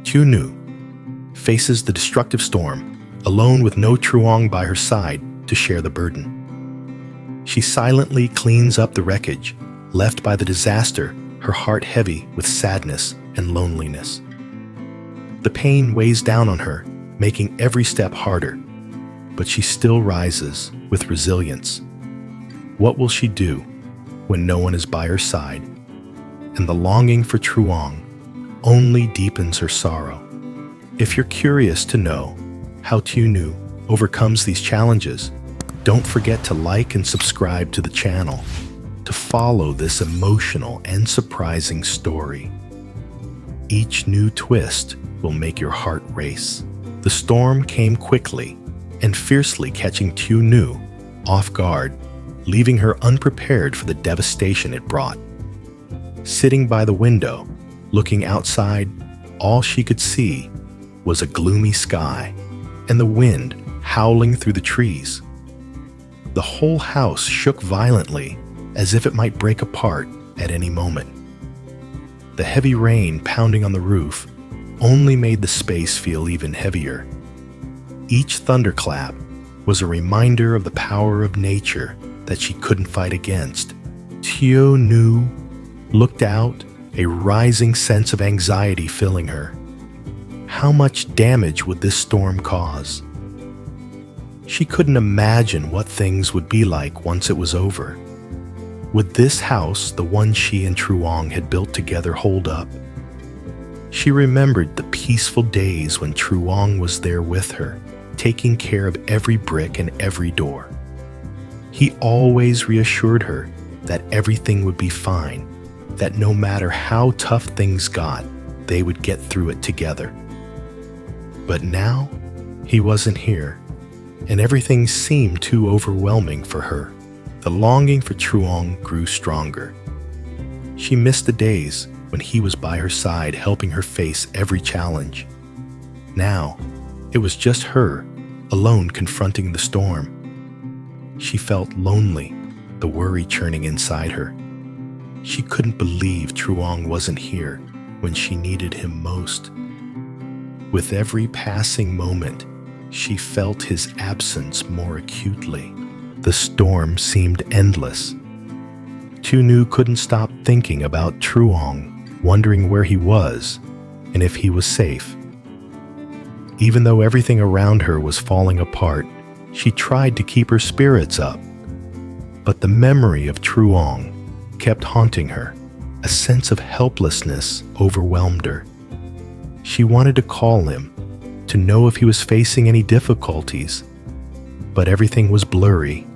Tieu faces the destructive storm, alone with no Truong by her side to share the burden. She silently cleans up the wreckage, left by the disaster, her heart heavy with sadness and loneliness. The pain weighs down on her, making every step harder, but she still rises with resilience. What will she do when no one is by her side? And the longing for Truong only deepens her sorrow. If you're curious to know how Tieu overcomes these challenges, don't forget to like and subscribe to the channel to follow this emotional and surprising story. Each new twist will make your heart race. The storm came quickly and fiercely, catching Tieu off guard, leaving her unprepared for the devastation it brought. Sitting by the window, looking outside, all she could see was a gloomy sky and the wind howling through the trees. The whole house shook violently, as if it might break apart at any moment. The heavy rain pounding on the roof only made the space feel even heavier. Each thunderclap was a reminder of the power of nature that she couldn't fight against. Tieu looked out, a rising sense of anxiety filling her. How much damage would this storm cause? She couldn't imagine what things would be like once it was over. Would this house, the one she and Truong had built together, hold up? She remembered the peaceful days when Truong was there with her, taking care of every brick and every door. He always reassured her that everything would be fine, that no matter how tough things got, they would get through it together. But now, he wasn't here, and everything seemed too overwhelming for her. The longing for Truong grew stronger. She missed the days when he was by her side, helping her face every challenge. Now, it was just her, alone, confronting the storm. She felt lonely, the worry churning inside her. She couldn't believe Truong wasn't here when she needed him most. With every passing moment, she felt his absence more acutely. The storm seemed endless. Tieu couldn't stop thinking about Truong, wondering where he was and if he was safe. Even though everything around her was falling apart, she tried to keep her spirits up. But the memory of Truong kept haunting her. A sense of helplessness overwhelmed her. She wanted to call him, to know if he was facing any difficulties, but everything was blurry,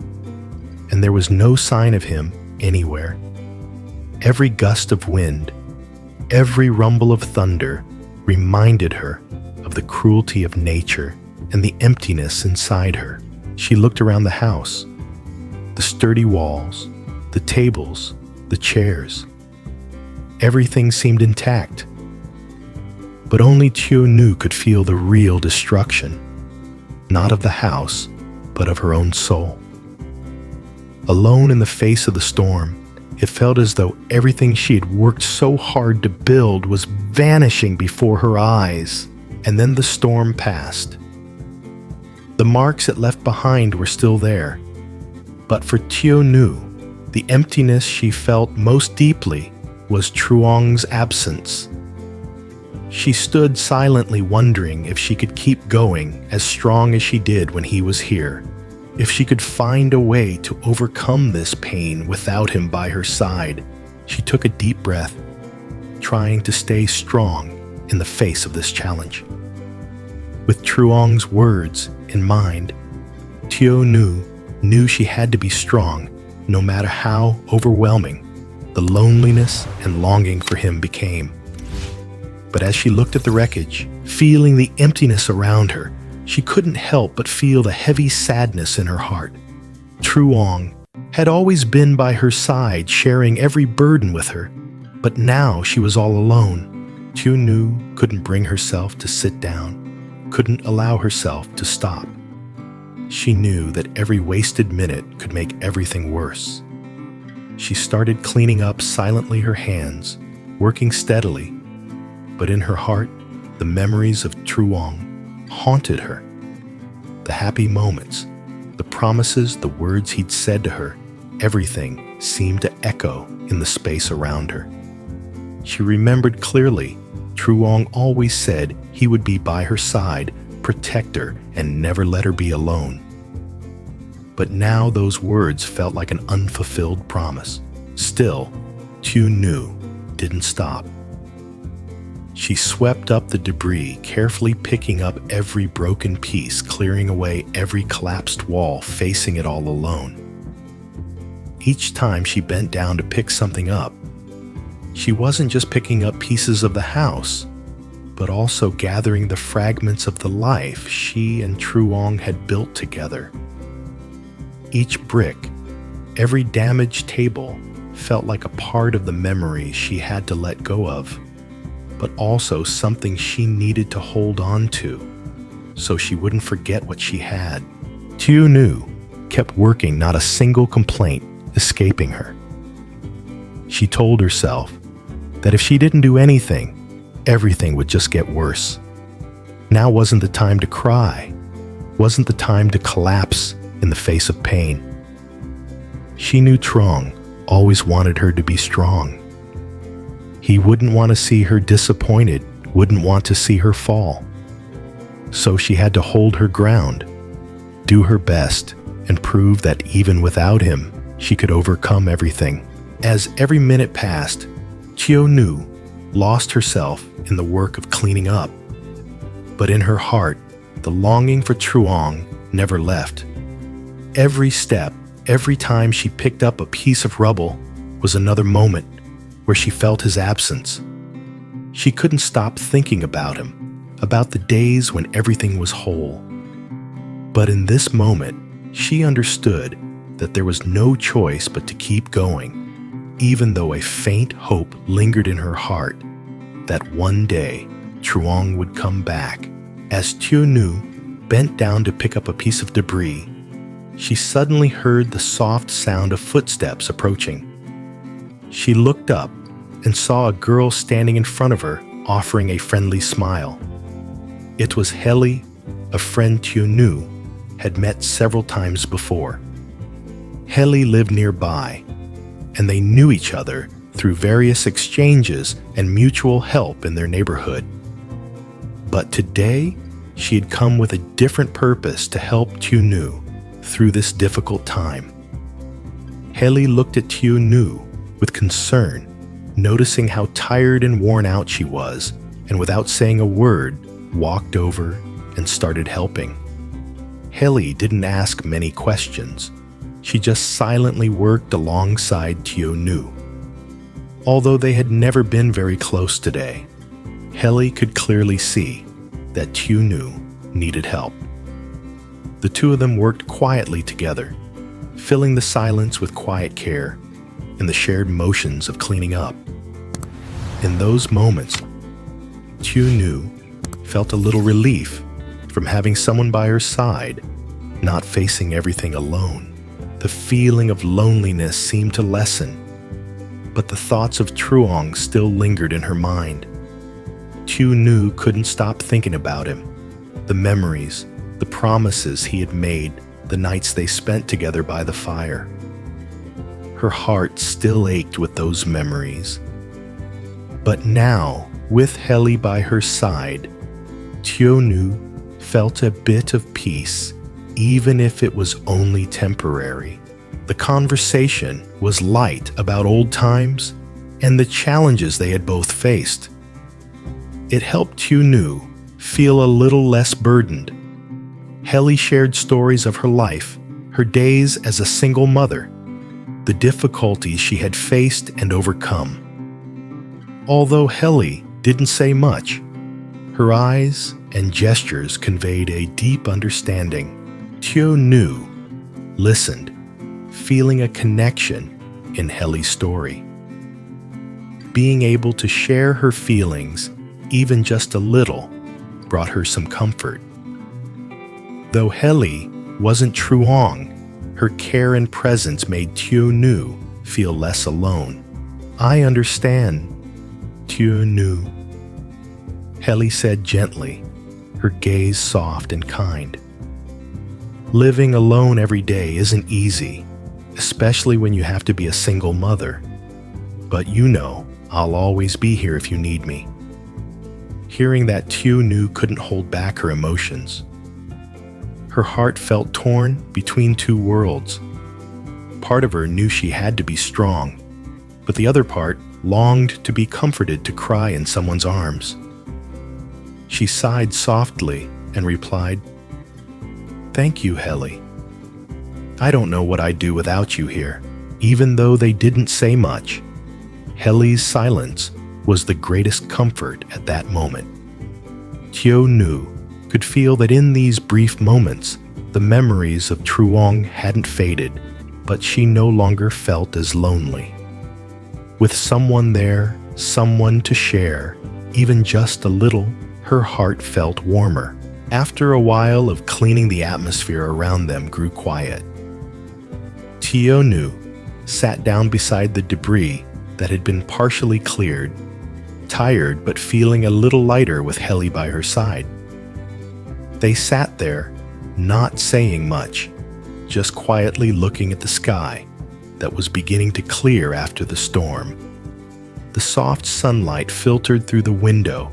and there was no sign of him anywhere. Every gust of wind, every rumble of thunder reminded her of the cruelty of nature and the emptiness inside her. She looked around the house. The sturdy walls, the tables, the chairs. Everything seemed intact. But only Tieu could feel the real destruction, not of the house, but of her own soul. Alone in the face of the storm, it felt as though everything she had worked so hard to build was vanishing before her eyes. And then the storm passed. The marks it left behind were still there. But for Tieu, the emptiness she felt most deeply was Truong's absence. She stood silently, wondering if she could keep going as strong as she did when he was here, if she could find a way to overcome this pain without him by her side. She took a deep breath, trying to stay strong in the face of this challenge. With Truong's words in mind, Tieu knew she had to be strong, no matter how overwhelming the loneliness and longing for him became. But as she looked at the wreckage, feeling the emptiness around her, she couldn't help but feel the heavy sadness in her heart. Truong had always been by her side, sharing every burden with her, but now she was all alone. Tieu couldn't bring herself to sit down, couldn't allow herself to stop. She knew that every wasted minute could make everything worse. She started cleaning up silently her hands, working steadily, but in her heart, the memories of Truong haunted her. The happy moments, the promises, the words he'd said to her, everything seemed to echo in the space around her. She remembered clearly Truong always said he would be by her side, protect her, and never let her be alone. But now those words felt like an unfulfilled promise. Still, Tieu didn't stop. She swept up the debris, carefully picking up every broken piece, clearing away every collapsed wall, facing it all alone. Each time she bent down to pick something up, she wasn't just picking up pieces of the house, but also gathering the fragments of the life she and Truong had built together. Each brick, every damaged table, felt like a part of the memory she had to let go of, but also something she needed to hold on to, so she wouldn't forget what she had. Tieu kept working, not a single complaint escaping her. She told herself that if she didn't do anything, everything would just get worse. Now wasn't the time to cry, wasn't the time to collapse in the face of pain. She knew Truong always wanted her to be strong. He wouldn't want to see her disappointed, wouldn't want to see her fall. So she had to hold her ground, do her best, and prove that even without him, she could overcome everything. As every minute passed, Tieu lost herself in the work of cleaning up. But in her heart, the longing for Truong never left. Every step, every time she picked up a piece of rubble, was another moment where she felt his absence. She couldn't stop thinking about him, about the days when everything was whole. But in this moment, she understood that there was no choice but to keep going, even though a faint hope lingered in her heart that one day Truong would come back. As Tieu bent down to pick up a piece of debris, she suddenly heard the soft sound of footsteps approaching. She looked up and saw a girl standing in front of her, offering a friendly smile. It was Heli, a friend Tieu had met several times before. Heli lived nearby, and they knew each other through various exchanges and mutual help in their neighborhood. But today, she had come with a different purpose to help Tieu through this difficult time. Heli looked at Tieu with concern, noticing how tired and worn out she was, and without saying a word, walked over and started helping. Heli didn't ask many questions. She just silently worked alongside Tieu. Although they had never been very close today, Heli could clearly see that Tieu needed help. The two of them worked quietly together, filling the silence with quiet care and the shared motions of cleaning up. In those moments, Tieu felt a little relief from having someone by her side, not facing everything alone. The feeling of loneliness seemed to lessen, but the thoughts of Truong still lingered in her mind. Tieu couldn't stop thinking about him, the memories, the promises he had made, the nights they spent together by the fire. Her heart still ached with those memories. But now, with Heli by her side, Tieu felt a bit of peace, even if it was only temporary. The conversation was light about old times and the challenges they had both faced. It helped Tieu feel a little less burdened. Heli shared stories of her life, her days as a single mother, the difficulties she had faced and overcome. Although Heli didn't say much, her eyes and gestures conveyed a deep understanding. Tieu listened, feeling a connection in Heli's story. Being able to share her feelings, even just a little, brought her some comfort. Though Heli wasn't Truong, her care and presence made Tieu feel less alone. "I understand, Tieu." Helly said gently, her gaze soft and kind. Living alone every day isn't easy, especially when you have to be a single mother. But you know, I'll always be here if you need me. Hearing that, Tieu knew couldn't hold back her emotions. Her heart felt torn between two worlds. Part of her knew she had to be strong, but the other part longed to be comforted to cry in someone's arms. She sighed softly and replied, "Thank you, Helly. I don't know what I'd do without you here." Even though they didn't say much, Helly's silence was the greatest comfort at that moment. Tieu could feel that in these brief moments, the memories of Truong hadn't faded, but she no longer felt as lonely. With someone there, someone to share, even just a little, her heart felt warmer. After a while of cleaning, the atmosphere around them grew quiet. Tieu sat down beside the debris that had been partially cleared, tired but feeling a little lighter with Helly by her side. They sat there, not saying much, just quietly looking at the sky that was beginning to clear after the storm. The soft sunlight filtered through the window,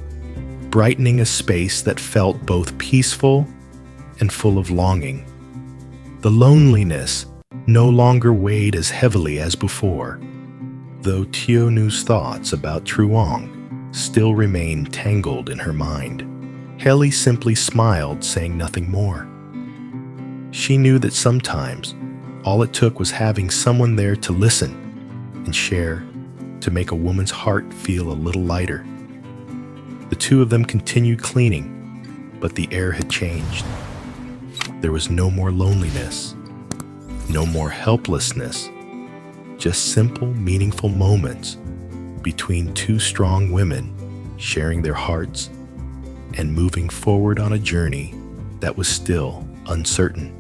brightening a space that felt both peaceful and full of longing. The loneliness no longer weighed as heavily as before, though Tieu's thoughts about Truong still remained tangled in her mind. Helly simply smiled, saying nothing more. She knew that sometimes all it took was having someone there to listen and share to make a woman's heart feel a little lighter. The two of them continued cleaning, but the air had changed. There was no more loneliness, no more helplessness, just simple, meaningful moments between two strong women sharing their hearts and moving forward on a journey that was still uncertain.